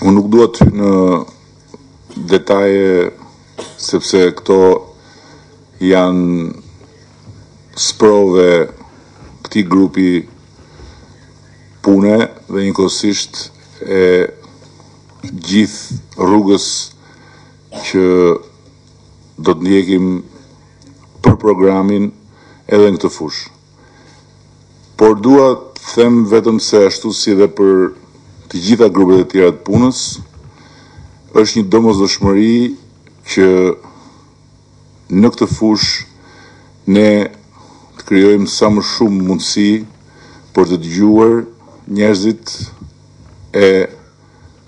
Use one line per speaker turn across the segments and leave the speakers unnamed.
Unë nuk dua të hyj në detaje sepse këto janë sprove këtij grupi pune dhe njëkohësisht e gjithë rrugës që do të ndjekim për programin edhe në këtë fushë. Por dua të them vetëm se ashtu si dhe për të gjitha grupet e tjera të punës, është një domosdoshmëri që në këtë fushë ne të krijojmë sa më shumë mundësi për të dëgjuar njerëzit e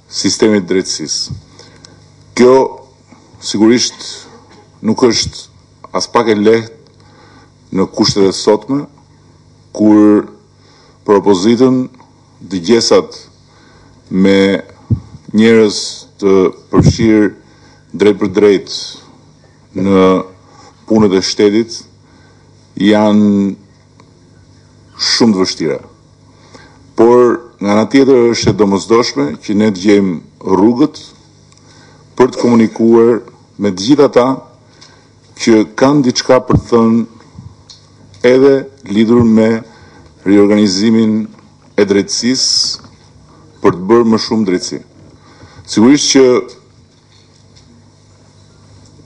sistemit drejtësisë. Kjo sigurisht nuk është as pak e lehtë në kushtet e sotme, kur për opozitën dëgjesat me njerëz të përfshirë drejt për drejt në punët e shtetit janë shumë të vështira. Por nga ana tjetër është e domosdoshme që ne të gjejmë rrugët për të komunikuar me të gjithë ata që kanë diçka për të thënë edhe lidhur me riorganizimin e drejtësisë për të bërë më shumë drejtësi. Sigurisht që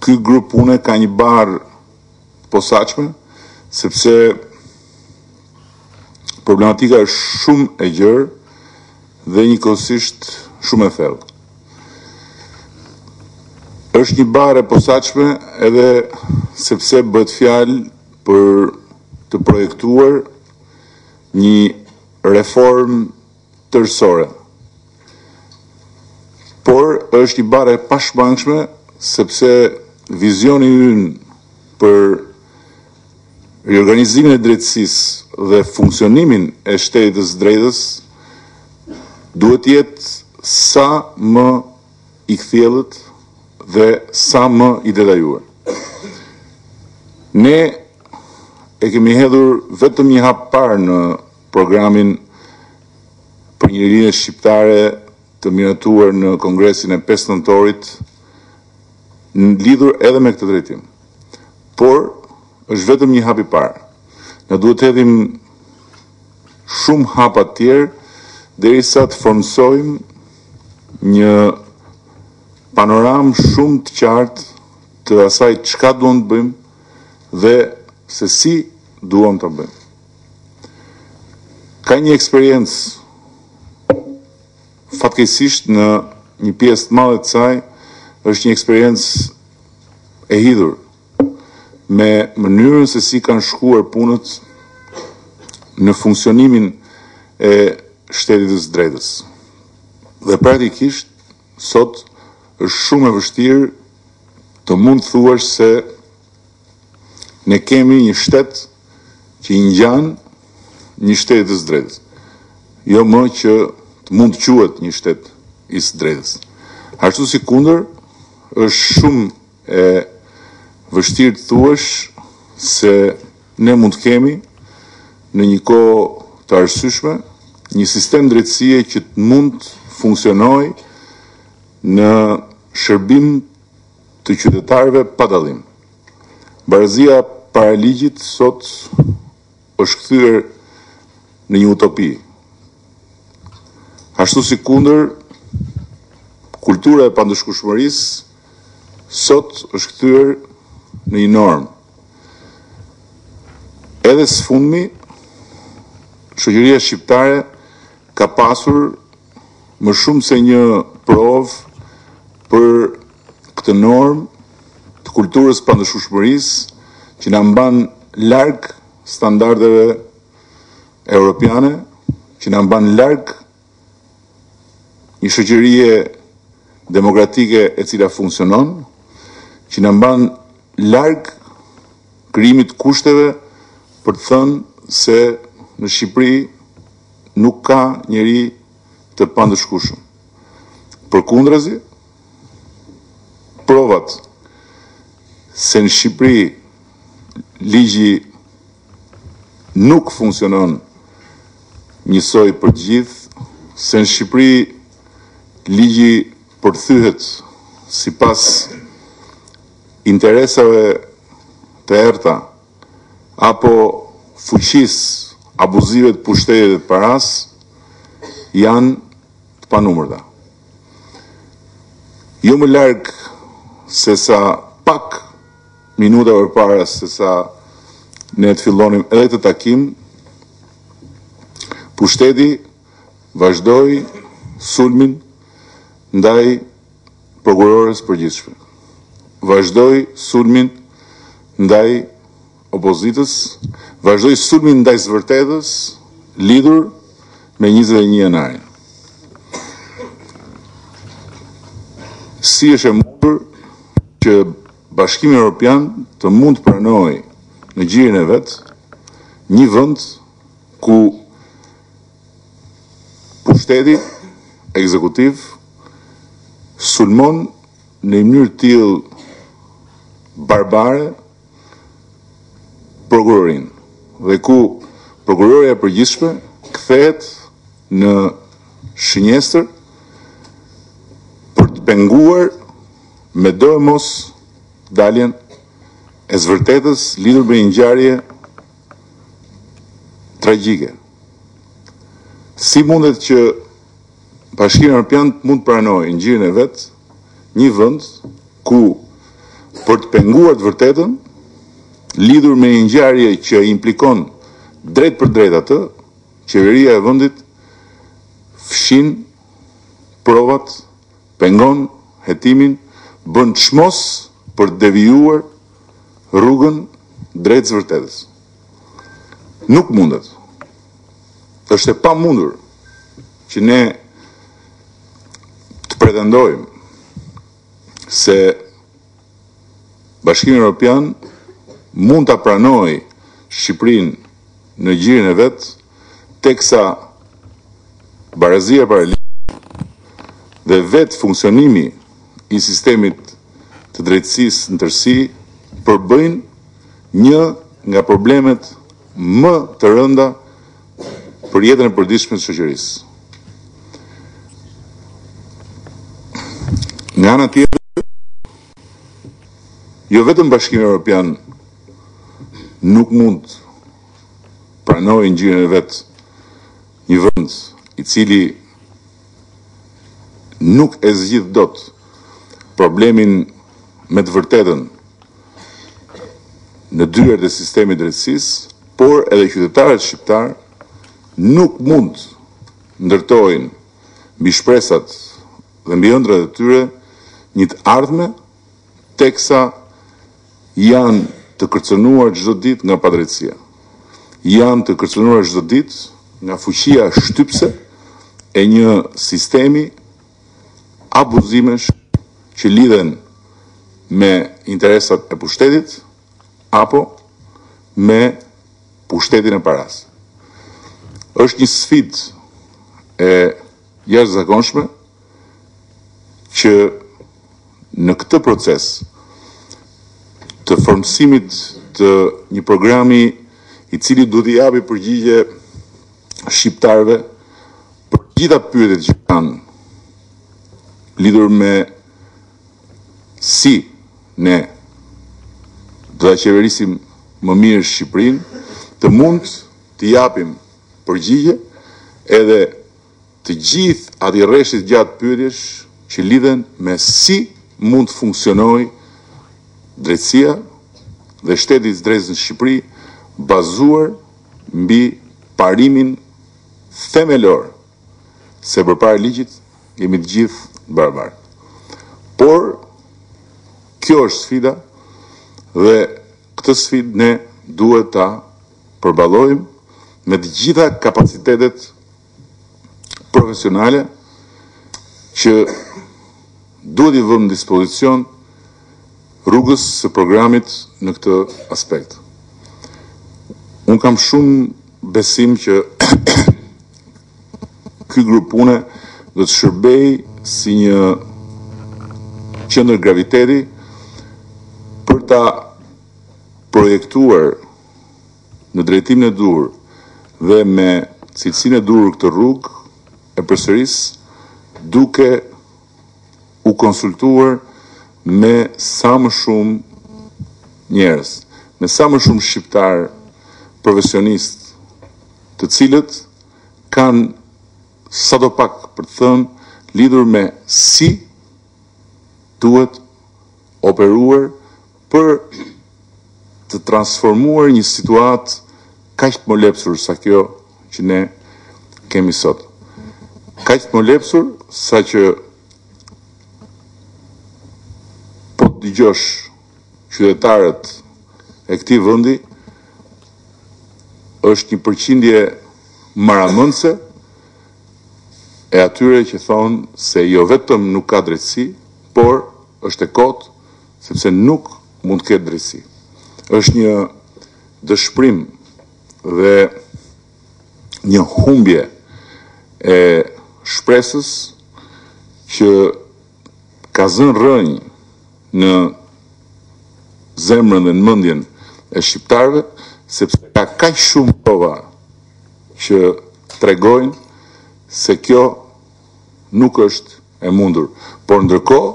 ky grup pune ka një barë posaçme, sepse problematika është shumë e gjerë dhe njëkohësisht shumë e thellë. Është një barë e posaçme edhe sepse bëhet fjalë për të projektuar një reformë tërësore. Por është një barë e pashmangshme sepse vizioni ynë për riorganizimin e drejtësisë dhe funksionimin e shtetit të drejtës duhet jetë sa më i kthjellët dhe sa më i detajuar. Ne e kemi hedhur vetëm një hap parë në programin për njerinë shqiptare të miratuar në Kongresin e 5 nëntorit lidhur edhe me këtë drejtim. Por është vetëm një hap i parë. Ne duhet të hedhim shumë hapa të tjerë derisa të formsojmë një panoramë shumë të qartë të asaj çka duam të bëjmë dhe se si duam ta bëjmë. Ka një eksperiencë fatkeqësisht në një pjesë të madhe të saj është një eksperiencë e hidhur me mënyrën se si kanë shkuar punët në funksionimin e shtetit të drejtës. Dhe praktikisht sot është shumë e vështirë të mund thuash se ne kemi një shtet që i ngjan një shtetit të drejtës. Jo më që të mund të quhet një shtet i së drejtës. Ashtu si kundër, është shumë e vështirë të thuash se ne mund të kemi në një kohë të arsyeshme një sistem drejtësie që të mund të funksionojë në shërbim të qytetarëve pa dallim. Barazia para ligjit sot është kthyer në një utopi. Ashtu si kundër, kultura e pandëshkueshmërisë sot është kthyer në një normë. Edhe së fundmi, shoqëria shqiptare ka pasur më shumë se një provë për këtë normë të kulturës pandëshkueshmërisë që na mban larg standardeve europiane, që na mban larg një shoqërie demokratike e cila funksionon, që na mban larg krijimit kushteve për të thënë se në Shqipëri nuk ka njeri të pandëshkueshëm. Përkundrazi, provat se në Shqipëri ligji nuk funksionon njësoj për gjithë, se në Shqipëri ligji përthyhet sipas interesave të errta apo fuqisë abuzive të pushtetit të paras janë të panumërta. Jo më larg se sa pak minuta përpara se sa ne të fillonim edhe të takim, pushteti vazhdoi sulmin ndaj prokurores përgjithshme. Vazhdoi sulmin ndaj opozitës, vazhdoi sulmin ndaj së vërtetës lidhur me 21 janarin. Si është e mundur që Bashkimi Evropian të mund të pranojë në gjirin e vet një vend ku pushteti ekzekutiv sulmon në mënyrë tillë barbare prokurorin dhe ku prokuroria e përgjithshme kthehet në shënjestër për të penguar me do e mos daljen e së vërtetës lidhur me një ngjarje tragjike. Si mundet që Bashkimi Evropian mund të pranojë në gjirin e vet një vend ku për të penguar të vërtetën lidhur me një ngjarje që implikon drejt për drejt atë, qeveria e vendit fshin provat, pengon hetimin, bën çmos për të devijuar rrugën drejt së vërtetës. Nuk mundet. Është e pamundur që ne të pretendojmë se Bashkimi Evropian mund ta pranojë Shqipërinë në gjirin e vet, teksa barazia paralelisht dhe vetë funksionimi i sistemit të drejtësisë në tërësi përbëjnë një nga problemet më të rënda për jetën e përditshme të shoqërisë. Nga ana tjetër, jo vetëm Bashkimi Evropian nuk mund pranojë në gjirin e vet një vend i cili nuk e zgjidh dot problemin me të vërtetën në dyert e sistemit drejtësisë, por edhe qytetarët shqiptar nuk mund ndërtojnë mbi shpresat dhe mbi ëndrat e tyre një të ardhme teksa janë të kërcënuar çdo ditë nga padrejtësia. Janë të kërcënuar çdo ditë nga fuqia shtypse e një sistemi abuzimesh që lidhen me interesat e pushtetit apo me pushtetin e paras. Është një sfidë e jashtëzakonshme që në këtë proces të formësimit të një programi i cili duhet i japi përgjigje shqiptarëve për gjitha pyetjet që kanë lidhur me si ne do ta qeverisim më mirë Shqipërinë, të mund të japim përgjigje edhe të gjithë atij rreshtit gjatë pyetjesh që lidhen me si mund të funksionojë drejtësia dhe shteti i drejtës në Shqipëri bazuar mbi parimin themelor se përpara ligjit jemi të gjithë barabartë. Por kjo është sfida dhe këtë sfidë ne duhet ta përballojmë me të gjitha kapacitetet profesionale që duhet i vëmë në dispozicion rrugës së programit në këtë aspekt. Unë kam shumë besim që ky grup pune do të shërbej si një qendër graviteti për ta projektuar në drejtimin e duhur dhe me cilësinë e duhur këtë rrugë e përsëris duke u konsultuar me sa më shumë njerëz, me sa më shumë shqiptar profesionistë, të cilët kanë sadopak për të thënë lidhur me si duhet operuar për të transformuar një situatë kaq të molepsur sa kjo që ne kemi sot. Kaq të molepsur sa që po të dëgjosh qytetarët e këtij vendi është një përqindje maramëndse e atyre që thonë se jo vetëm nuk ka drejtësi, por është e kotë sepse nuk mund të ketë drejtësi. Është një dëshpërim dhe një humbje e shpresës që ka zënë rënjë në zemrën dhe në mendjen e shqiptarëve, sepse ka kaq shumë prova që tregojnë se kjo nuk është e mundur. Por ndërkohë,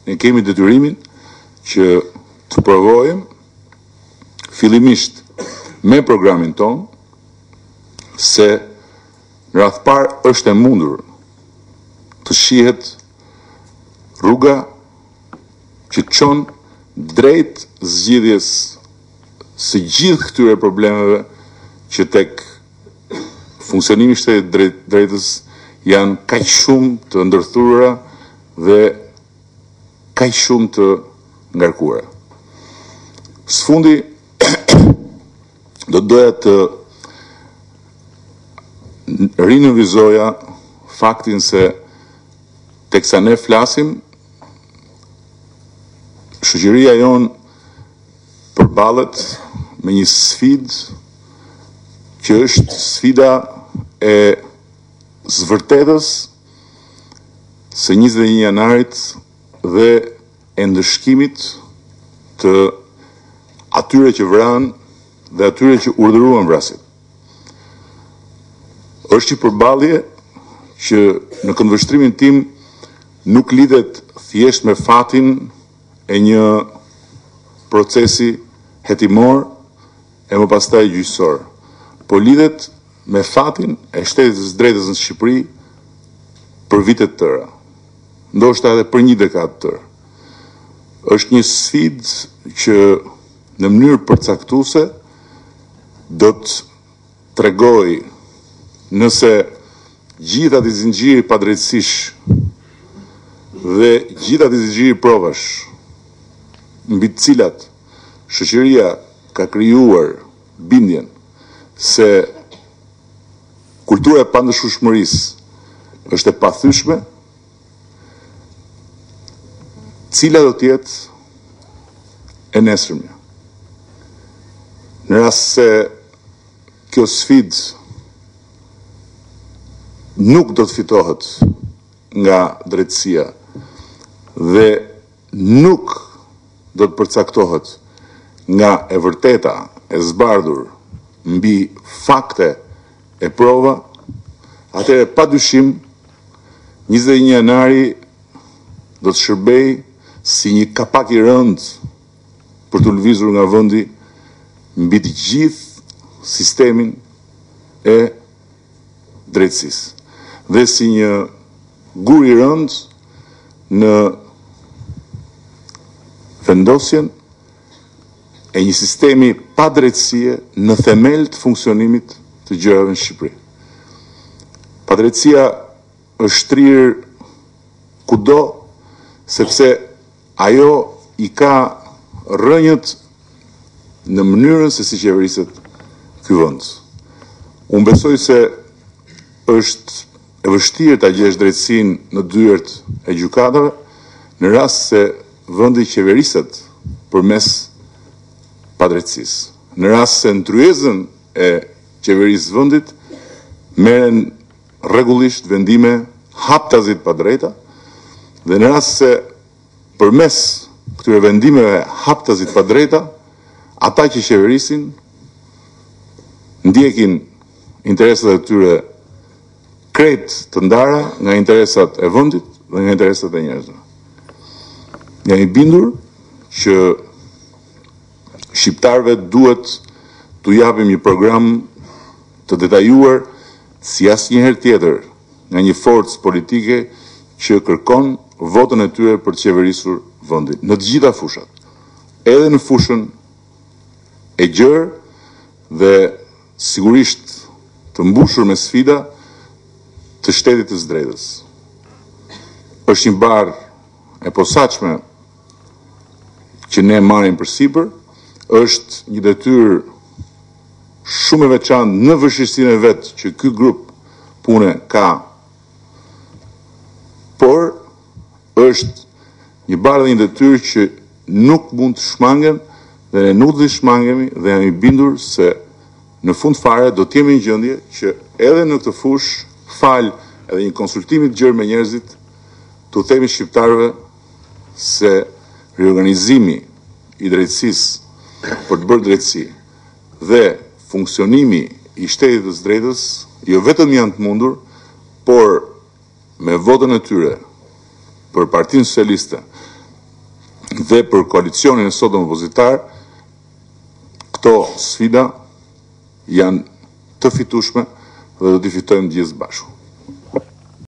ne kemi detyrimin që të provojmë fillimisht me programin ton se në radhë parë është e mundur të shihet rruga që çon drejt zgjidhjes së gjithë këtyre problemeve që tek funksionimi i shtetit drejtës janë kaq shumë të ndërthurura dhe kaq shumë të ngarkuara. Sfundi do doja të rinëvizoja faktin se teksa ne flasim, shoqëria jon përballet me një sfidë që është sfida e zvërtetës së 21 janarit dhe e ndëshkimit të atyre që vranë dhe atyre që urdhëruan vrasjet. Është një përballje që në këndvështrimin tim nuk lidhet thjesht me fatin e një procesi hetimor e më pastaj gjyqësor, por lidhet me fatin e shtetit të drejtës në Shqipëri për vite të tëra, ndoshta edhe për një dekadë të tërë. Është një sfidë që në mënyrë përcaktuese do të tregoj nëse gjithë ati zinxhiri padrejtësish dhe gjithë ati zinxhiri provash mbi të cilat shoqëria ka krijuar bindjen se kultura e pandëshueshmërisë është e pathyeshme, cila do të jetë e nesërmja. Në rast se kjo sfidë nuk do të fitohet nga drejtësia dhe nuk do të përcaktohet nga e vërteta e zbardhur mbi fakte e prova, atëherë padyshim 21 janari do të shërbej si një kapak i rëndë për të lëvizur nga vendi mbi të gjithë sistemin e drejtësisë dhe si një gur i rëndë në vendosjen e një sistemi pa drejtësie në themel të funksionimit të gjërave në Shqipëri. Padrejtësia është shtrirë kudo, sepse ajo i ka rënjët në mënyrën se si qeveriset ky vend. Unë besoj se është e vështirë ta gjesh drejtësinë në dyert e gjykatave në rast se vendi qeveriset përmes padrejtësisë. Në rast se ndryezën e qeverisë vendit merren rregullisht vendime haptazit pa drejta dhe në rast se përmes këtyre vendimeve haptazit pa drejta ata që qeverisin ndjekin interesat e tyre krejt të ndara nga interesat e vendit dhe nga interesat e njerëzve. Jam i bindur që shqiptarëve duhet t'u japim një program të detajuar si asnjëherë tjetër nga një forcë politike që kërkon votën e tyre për të qeverisur vendin në të gjitha fushat, edhe në fushën e gjerë dhe sigurisht të mbushur me sfida të shtetit të së drejtës. Është një barë e posaçme që ne marrim përsipër, është një detyrë shumë e veçantë në vështirësinë e vet që ky grup pune ka, por është një barë dhe një detyrë që nuk mund të shmangen dhe ne nuk do të shmangemi dhe jam i bindur se në fund fare do të jemi në gjendje që edhe në këtë fushë, fal edhe një konsultimi të gjerë me njerëzit, t'u themi shqiptarëve se riorganizimi i drejtësisë për të bërë drejtësi dhe funksionimi i shtetit të së drejtës jo vetëm janë të mundur, por me votën e tyre për Partinë Socialiste dhe për koalicionin e sotëm opozitar, këto sfida janë të fitueshme dhe do t'i fitojmë gjithë bashku.